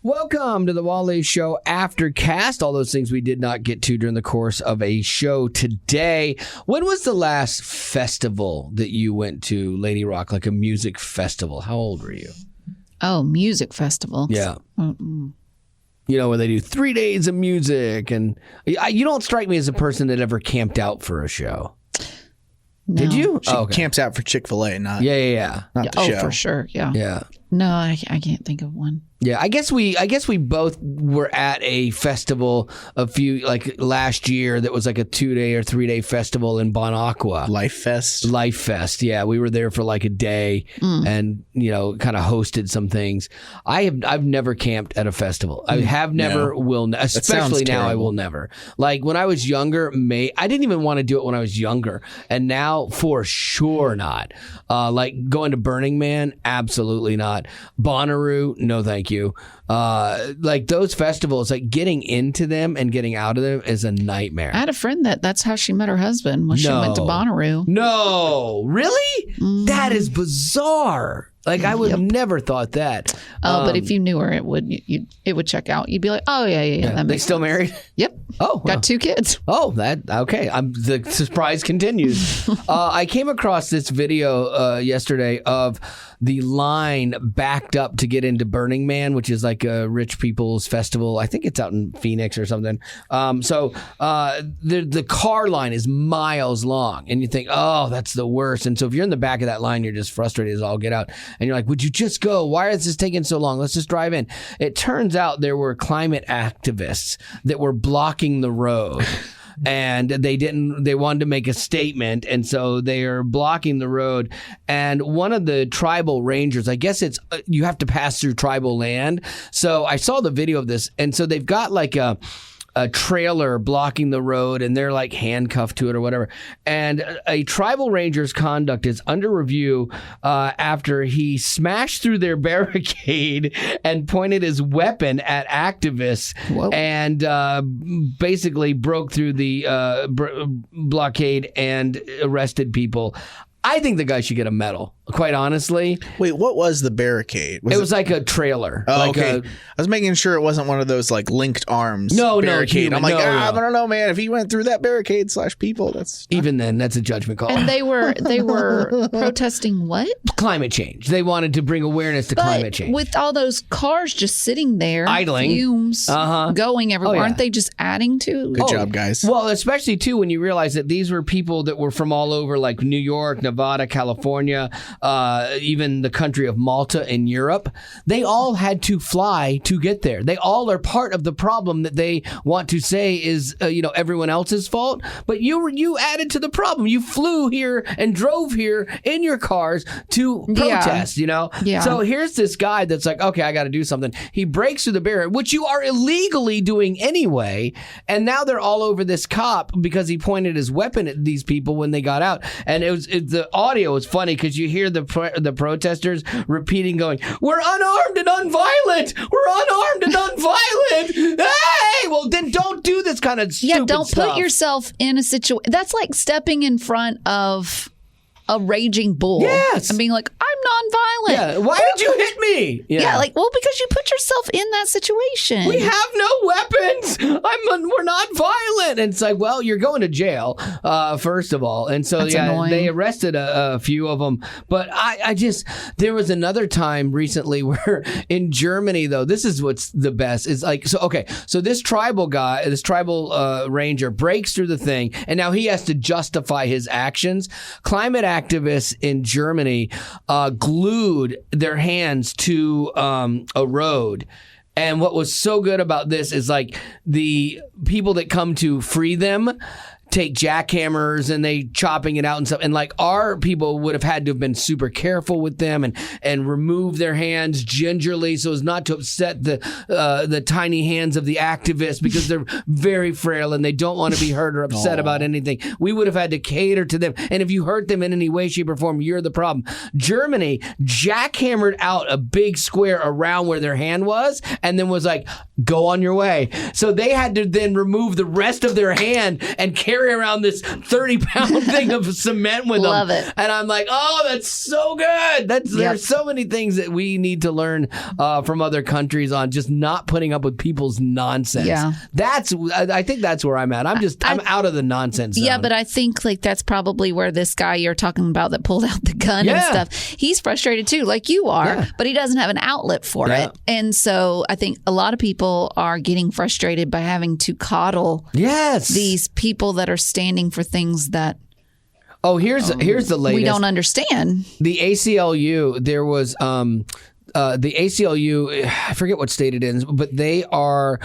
Welcome to the Wally Show Aftercast. All those things we did not get to during the course of a show today. When was the last festival that you went to, Lady Rock, like a music festival? How old were you? Oh, music festival. Yeah. Mm-mm. You know, where they do 3 days of music. And you don't strike me as a person that ever camped out for a show. No. Did you? She camps out for Chick-fil-A, not not the show. Oh, for sure. Yeah. Yeah. No, I can't think of one. Yeah, I guess we both were at a festival last year that was like a 2-day or 3-day festival in Bon Aqua. Life Fest. Yeah, we were there for like a day and kind of hosted some things. I've never camped at a festival. I have never, especially now. I will never. Like when I was younger, I didn't even want to do it when I was younger, and now for sure not. Like going to Burning Man, absolutely not. Bonnaroo, no thank you. Like those festivals, like getting into them and getting out of them is a nightmare. I had a friend that's how she met her husband when she went to Bonnaroo. No, really? Mm. That is bizarre. Like I would have never thought that. But if you knew her, it would check out. You'd be like, oh yeah. They still married? Yep. Oh, got 2 kids. Oh, okay. The surprise continues. I came across this video yesterday of the line backed up to get into Burning Man, which is like a rich people's festival. I think it's out in Phoenix or something. So the car line is miles long, and you think, oh, that's the worst. And so if you're in the back of that line, you're just frustrated as all get out. And you're like, would you just go? Why is this taking so long? Let's just drive in. It turns out there were climate activists that were blocking the road. And they wanted to make a statement, and so they are blocking the road. And one of the tribal rangers, I guess you have to pass through tribal land. So I saw the video of this, and so they've got like a trailer blocking the road, and they're like handcuffed to it or whatever. And a tribal ranger's conduct is under review after he smashed through their barricade and pointed his weapon at activists. Whoa. And basically broke through the blockade and arrested people. I think the guy should get a medal, quite honestly. Wait, what was the barricade? It was like a trailer. Oh, okay. I was making sure it wasn't one of those like linked arms barricade. No, I'm like, I don't know, man. If he went through that barricade / people, that's... Even then, that's a judgment call. And they were protesting what? Climate change. They wanted to bring awareness to climate change. With all those cars just sitting there, idling, fumes going everywhere, aren't they just adding to? Good job, guys. Well, especially too when you realize that these were people that were from all over, like New York, Nevada, California, even the country of Malta in Europe. They all had to fly to get there. They all are part of the problem that they want to say is everyone else's fault. But you added to the problem. You flew here and drove here in your cars to protest. Yeah. So here's this guy that's like, okay, I got to do something. He breaks through the barrier, which you are illegally doing anyway. And now they're all over this cop because he pointed his weapon at these people when they got out. And the audio was funny because you hear the protesters repeating, going, "We're unarmed and unviolent. We're unarmed and unviolent. Hey, well then don't do this kind of stupid stuff." Don't put yourself in a situation. That's like stepping in front of a raging bull. Yes. And being like, I'm nonviolent. Yeah. Why did you hit me? Yeah. Because you put yourself in that situation. We have no weapons. We're not violent. And it's like, well, you're going to jail, first of all. And so, they arrested a few of them. But there was another time recently where in Germany, though, this is what's the best. Is like, so this tribal guy, this tribal ranger breaks through the thing, and now he has to justify his actions. Climate activists in Germany glued their hands to a road. And what was so good about this is like the people that come to free them take jackhammers and they chopping it out and stuff. And like our people would have had to have been super careful with them and remove their hands gingerly so as not to upset the tiny hands of the activists because they're very frail and they don't want to be hurt or upset about anything. We would have had to cater to them. And if you hurt them in any way, shape, or form, you're the problem. Germany jackhammered out a big square around where their hand was and then was like, go on your way. So they had to then remove the rest of their hand and carry around this 30-pound thing of cement with them. Love it. And I'm like, oh, that's so good. There's so many things that we need to learn from other countries on just not putting up with people's nonsense. Yeah. I think that's where I'm at. I'm out of the nonsense zone. Yeah, but I think like that's probably where this guy you're talking about that pulled out the gun and stuff, he's frustrated too, like you are, but he doesn't have an outlet for it. And so I think a lot of people are getting frustrated by having to coddle these people that are standing for things that here's the latest. We don't understand. The ACLU, there was the ACLU, I forget what state it is, but they are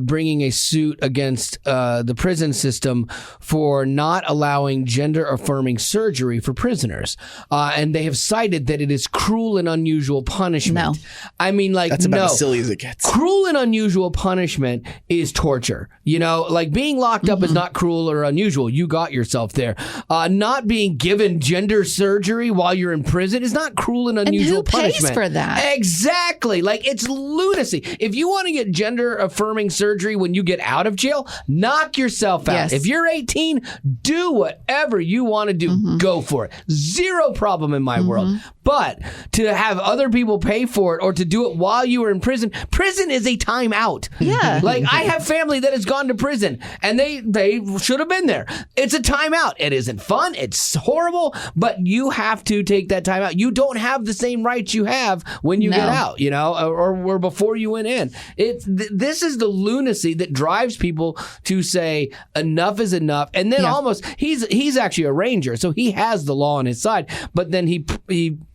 bringing a suit against the prison system for not allowing gender-affirming surgery for prisoners. And they have cited that it is cruel and unusual punishment. No. I mean, like, that's about as silly as it gets. Cruel and unusual punishment is torture. You know, like being locked up is not cruel or unusual. You got yourself there. Not being given gender surgery while you're in prison is not cruel and unusual punishment. Who pays for that? Exactly. Like, it's lunacy. If you want to get gender affirming surgery when you get out of jail, knock yourself out. Yes. If you're 18, do whatever you want to do. Go for it. Zero problem in my world. But to have other people pay for it or to do it while you were in prison is a timeout. Yeah. Like, I have family that has gone to prison and they should have been there. It's a timeout. It isn't fun. It's horrible, but you have to take that time out. You don't have the same rights you have when you get out, you know, or before you went in. This is the lunacy that drives people to say enough is enough. And then almost he's actually a ranger, so he has the law on his side, but then he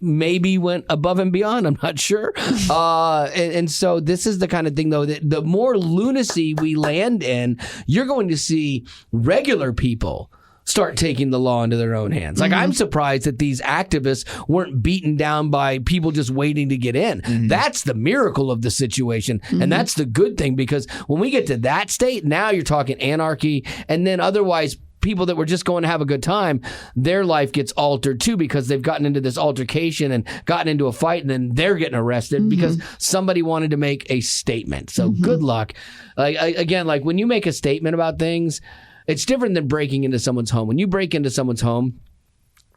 maybe went above and beyond. I'm not sure. And so this is the kind of thing, though, that the more lunacy we land in, you're going to see regular people start taking the law into their own hands. Like, I'm surprised that these activists weren't beaten down by people just waiting to get in. That's the miracle of the situation. And that's the good thing, because when we get to that state, now you're talking anarchy, and then otherwise people that were just going to have a good time, their life gets altered too, because they've gotten into this altercation and gotten into a fight, and then they're getting arrested because somebody wanted to make a statement. So good luck. Again, like when you make a statement about things, it's different than breaking into someone's home. When you break into someone's home,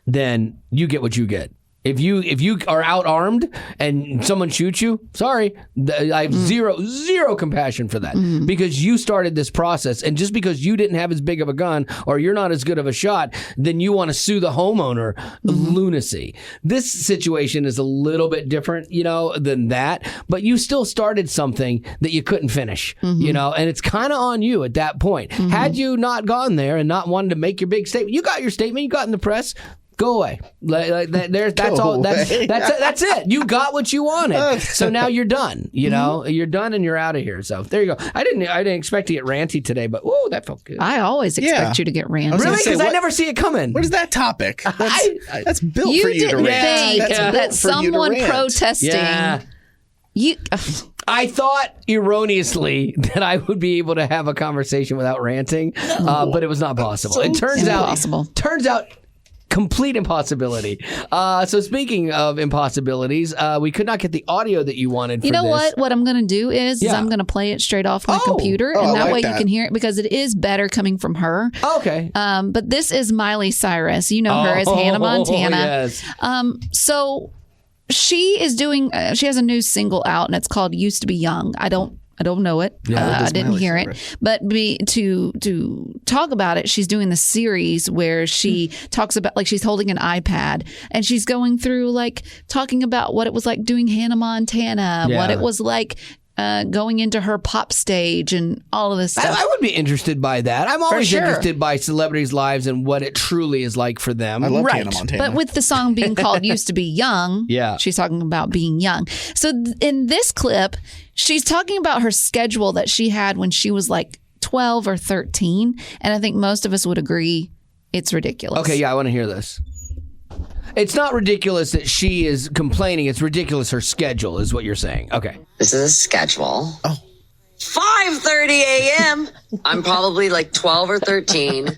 then you get what you get. If you are out armed and someone shoots you, sorry, I have zero compassion for that, because you started this process, and just because you didn't have as big of a gun or you're not as good of a shot, then you want to sue the homeowner. Lunacy. This situation is a little bit different, you know, than that, but you still started something that you couldn't finish, you know, and it's kind of on you at that point. Had you not gone there and not wanted to make your big statement, you got your statement, you got in the press. Go away. That's all. That's it. You got what you wanted. So now you're done. You know, you're done and you're out of here. So there you go. I didn't expect to get ranty today, but whoa, that felt good. I always expect you to get ranty. Really? Because I never see it coming. What is that topic? That's built you for you to rant. You didn't think that someone protesting. Yeah. I thought erroneously that I would be able to have a conversation without ranting, but it was not possible. It turns out. Complete impossibility. So speaking of impossibilities, we could not get the audio that you wanted for this. You know what? What I'm going to do is I'm going to play it straight off my computer, and that way you can hear it, because it is better coming from her. Okay. But this is Miley Cyrus. You know her as Hannah Montana. Yes. So she is doing. She has a new single out, and it's called "Used to Be Young." I don't know it. I didn't hear it. But to talk about it, she's doing the series where she talks about, like, she's holding an iPad and she's going through, like, talking about what it was like doing Hannah Montana, what it was like going into her pop stage and all of this stuff. I would be interested by that. I'm always interested by celebrities' lives and what it truly is like for them. I love Hannah Montana. But with the song being called Used to Be Young, she's talking about being young. So in this clip, she's talking about her schedule that she had when she was like 12 or 13. And I think most of us would agree it's ridiculous. Okay, I want to hear this. It's not ridiculous that she is complaining. It's ridiculous her schedule is what you're saying. Okay. This is a schedule. 5:30 a.m. I'm probably like 12 or 13.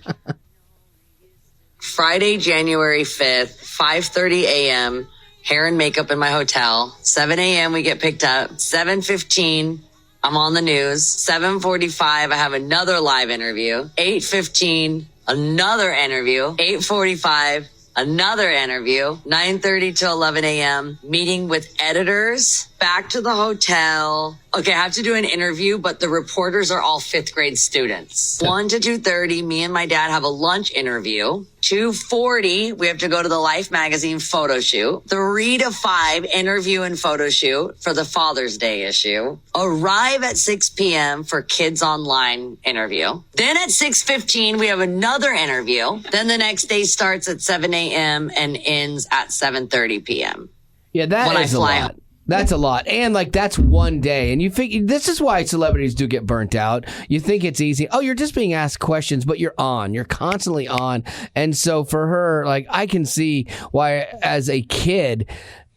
Friday, January 5th, 5:30 a.m. Hair and makeup in my hotel. 7 a.m. we get picked up. 7:15 I'm on the news. 7:45, I have another live interview. 8:15, another interview. 8:45, another interview. 9:30 to 11 a.m., meeting with editors. Back to the hotel. Okay, I have to do an interview, but the reporters are all 5th grade students. 1 to 2:30, me and my dad have a lunch interview. 2:40, we have to go to the Life magazine photo shoot. 3 to 5, interview and photo shoot for the Father's Day issue. Arrive at 6 p.m. for Kids Online interview. Then at 6:15, we have another interview. Then the next day starts at 7 a.m. and ends at 7:30 p.m. Yeah, that is a lot. That's a lot. And like that's one day. And you think this is why celebrities do get burnt out. You think it's easy. Oh, you're just being asked questions, but you're on. You're constantly on. And so for her, like I can see why as a kid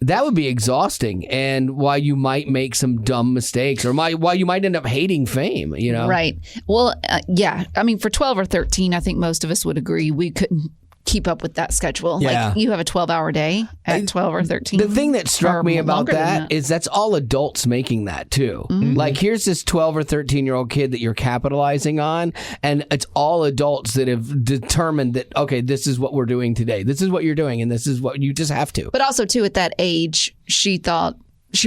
that would be exhausting and why you might make some dumb mistakes or why you might end up hating fame, you know? Right. Well, yeah. I mean, for 12 or 13, I think most of us would agree we couldn't keep up with that schedule. Yeah. Like you have a 12-hour day at 12 or 13. The thing that struck me about that is that's all adults making that too. Mm-hmm. Like here's this 12 or 13-year-old kid that you're capitalizing on, and it's all adults that have determined that, okay, this is what we're doing today. This is what you're doing, and this is what you just have to. But also too, at that age, she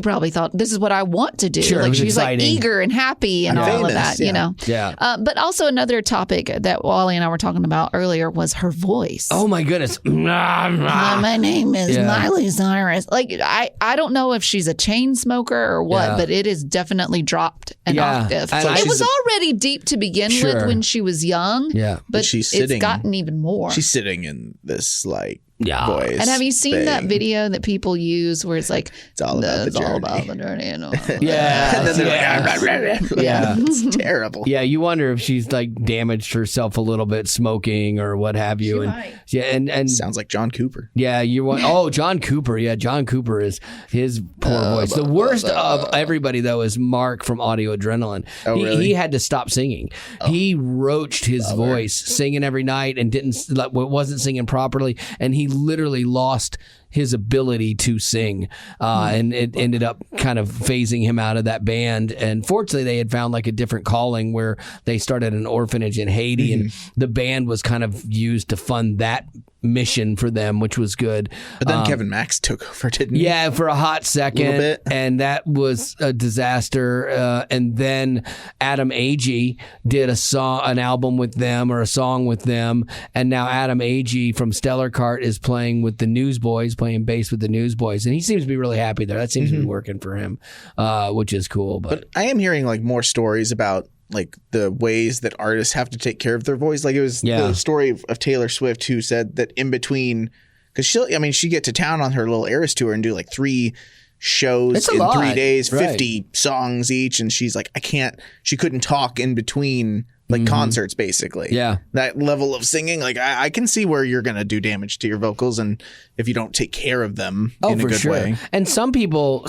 probably thought, this is what I want to do. Sure, like she's exciting. like eager and happy and all famous, of that, yeah. you know? Yeah. But also another topic that Wally and I were talking about earlier was her voice. Oh my goodness. My name is Miley Cyrus. Like, I don't know if she's a chain smoker or what, but it has definitely dropped an octave. And it was already deep to begin with when she was young. Yeah. But she's it's gotten even more. She's sitting in this like voice. And have you seen that video that people use where it's like, it's all about the journey? And all Yeah. And then they're like, Yeah. It's terrible. Yeah, you wonder if she's like damaged herself a little bit smoking or what have you. And Sounds like John Cooper. Yeah, John Cooper. Yeah, John Cooper is his poor voice. The worst of everybody though is Mark from Audio Adrenaline. Oh, really? He had to stop singing. He roached his voice singing every night and wasn't singing properly, and he literally lost his ability to sing, and it ended up kind of phasing him out of that band. And fortunately, they had found like a different calling where they started an orphanage in Haiti, and the band was kind of used to fund that mission for them, which was good. But then Kevin Max took over, didn't he? Yeah, for a hot second, little bit. And that was a disaster. And then Adam Agee did an album with them or a song with them, and now Adam Agee from Stellar Cart is playing with the Newsboys, playing bass with the Newsboys, and he seems to be really happy there. That seems to be working for him, which is cool. But I am hearing like more stories about like the ways that artists have to take care of their voice. Like it was the story of Taylor Swift, who said that in between, because she'd get to town on her little Eras tour and do like 3 shows in 3 days, 50 songs each, and she's like, she couldn't talk in between like concerts, basically. Yeah. That level of singing, like I can see where you're going to do damage to your vocals, and if you don't take care of them in a good way. And some people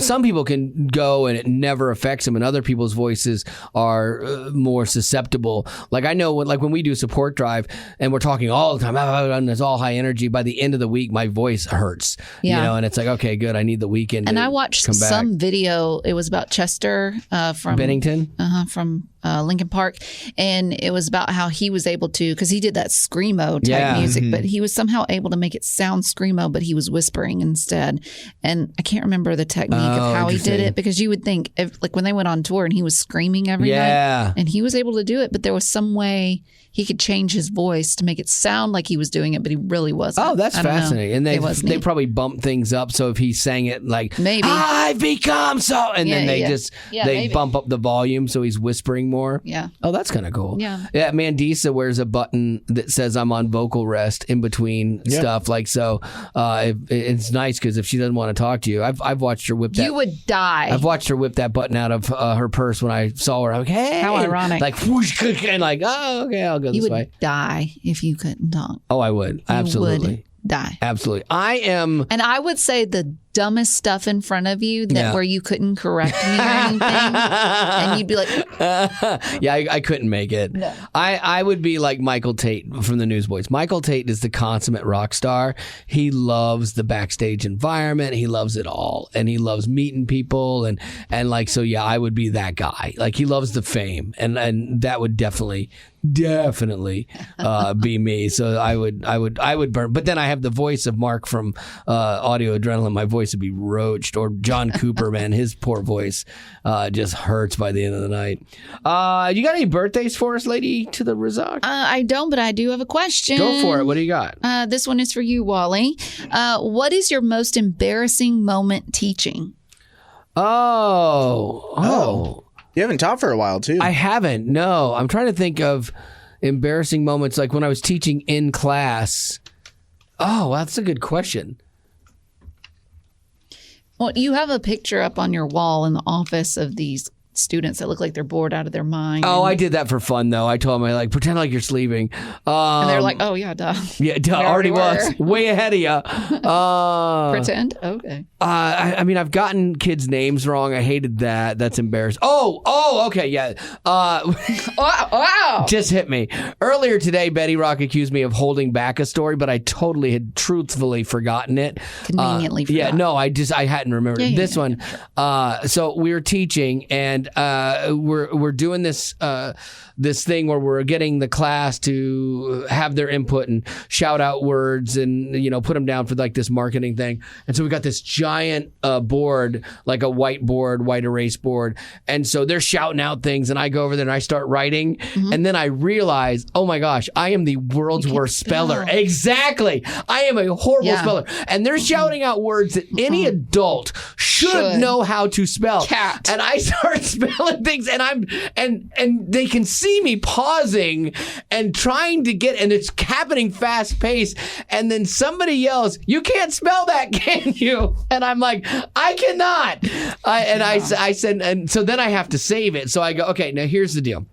can go and it never affects them, and other people's voices are more susceptible. Like I know when we do support drive and we're talking all the time and it's all high energy, by the end of the week my voice hurts. Yeah. You know, and it's like, okay, good, I need the weekend. And I watched some video, it was about Chester from Bennington. From Lincoln Park, and it was about how he was able to, because he did that screamo type music, but he was somehow able to make it sound screamo, but he was whispering instead. And I can't remember the technique of how he did it, because you would think like when they went on tour and he was screaming every night, and he was able to do it, but there was some way he could change his voice to make it sound like he was doing it, but he really wasn't. Oh, that's fascinating. And they probably bumped things up, so if he sang it like, maybe I've become so, and then they bump up the volume so he's whispering more. Yeah. Oh, that's kind of cool. Yeah. Yeah, Mandisa wears a button that says I'm on vocal rest in between stuff. Like, so it's nice because if she doesn't want to talk to you, I've watched her whip that. You would die. I've watched her whip that button out of her purse when I saw her. I'm like, hey. How ironic. Like, whoosh, and like, oh, okay, I'll go this way. You would die if you couldn't talk. Oh, I would. Absolutely. You would die. Absolutely. I am. And I would say the dumbest stuff in front of you that where you couldn't correct me or anything, and you'd be like, I couldn't make it. No. I would be like Michael Tate from the Newsboys. Michael Tate is the consummate rock star. He loves the backstage environment. He loves it all, and he loves meeting people, and like, so yeah, I would be that guy. Like, he loves the fame, and that would definitely be me. So I would burn. But then I have the voice of Mark from Audio Adrenaline. My voice would be roached. Or John Cooper, man, his poor voice just hurts by the end of the night. You got any birthdays for us, Lady to the Razak? I don't, but I do have a question. Go for it. What do you got? This one is for you, Wally. What is your most embarrassing moment teaching? Oh. You haven't taught for a while, too. I haven't. No. I'm trying to think of embarrassing moments, like when I was teaching in class. Oh, that's a good question. Well, you have a picture up on your wall in the office of these students that look like they're bored out of their mind. Oh, I did that for fun, though. I told them, like, pretend like you're sleeping. And they're like, oh, yeah, duh. Yeah, duh, already was. Way ahead of you. Pretend? Okay. I mean, I've gotten kids' names wrong. I hated that. That's embarrassing. Oh, okay, yeah. Wow. Just hit me. Earlier today, Betty Rock accused me of holding back a story, but I totally had truthfully forgotten it. Conveniently forgot. Yeah, no, I hadn't remembered. This one. Sure. So we were teaching, and we're doing this thing where we're getting the class to have their input and shout out words and, put them down for like this marketing thing. And so we got this giant board, like a whiteboard, white erase board. And so they're shouting out things, and I go over there and I start writing. Mm-hmm. And then I realize, oh my gosh, I am the world's worst speller. Exactly. I am a horrible speller. And they're shouting out words that any adult should know how to spell. Cat. And I start spelling things, and they can see me pausing and trying to get, and it's happening fast paced. And then somebody yells, "You can't spell that, can you?" And I'm like, I cannot. I said, and so then I have to save it. So I go, okay, now here's the deal.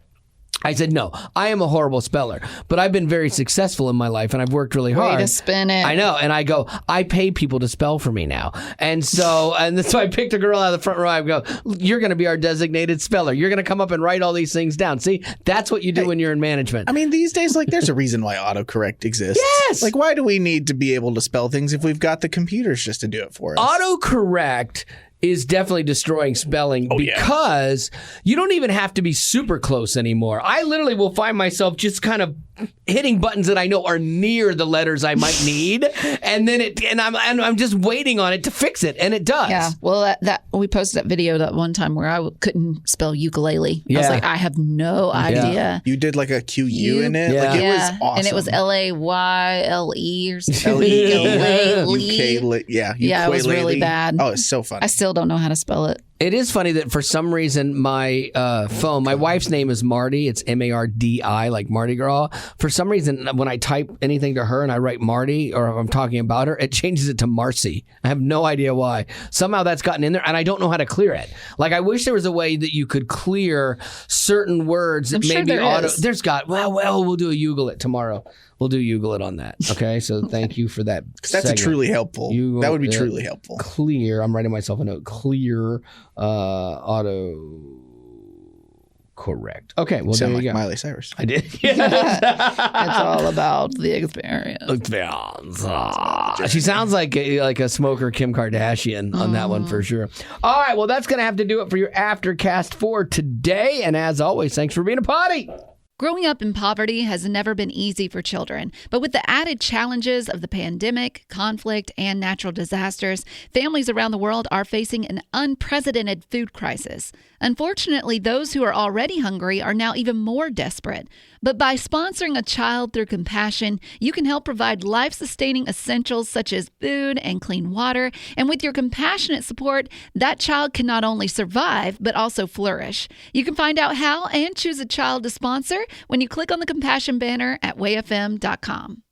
I said, no, I am a horrible speller, but I've been very successful in my life, and I've worked really hard. Way to spin it. I know. And I go, I pay people to spell for me now. And so I picked a girl out of the front row. I go, you're going to be our designated speller. You're going to come up and write all these things down. See, that's what you do when you're in management. I mean, these days, like, there's a reason why autocorrect exists. Yes. Like, why do we need to be able to spell things if we've got the computers just to do it for us? Autocorrect is definitely destroying spelling because you don't even have to be super close anymore. I literally will find myself just kind of hitting buttons that I know are near the letters I might need, and then I'm just waiting on it to fix it, and it does. Yeah. Well, that we posted that video that one time where I couldn't spell ukulele. Yeah. I was like, I have no idea. You did like a QU in it. Yeah. Like, it was awesome. And it was LAYLE or something. Ukulele. Yeah. Yeah, it was really bad. Oh, it's so funny. I still don't know how to spell it. It is funny that for some reason my phone, my wife's name is Marty. It's Mardi, like Mardi Gras. For some reason, when I type anything to her and I write Marty, or if I'm talking about her, it changes it to Marcy. I have no idea why. Somehow that's gotten in there, and I don't know how to clear it. Like, I wish there was a way that you could clear certain words that maybe There's got. Well, we'll do a Google it tomorrow. We'll do Google it on that. Okay, so thank you for that. That's a truly helpful. That would be truly helpful. Clear. I'm writing myself a note. Clear auto correct. Okay, well, there you go. Miley Cyrus. I did. It's all about the experience. She sounds like a smoker Kim Kardashian on that one for sure. All right, well, that's going to have to do it for your Aftercast for today. And as always, thanks for being a potty. Growing up in poverty has never been easy for children, but with the added challenges of the pandemic, conflict, and natural disasters, families around the world are facing an unprecedented food crisis. Unfortunately, those who are already hungry are now even more desperate. But by sponsoring a child through compassion, you can help provide life-sustaining essentials such as food and clean water. And with your compassionate support, that child can not only survive, but also flourish. You can find out how and choose a child to sponsor when you click on the compassion banner at wayfm.com.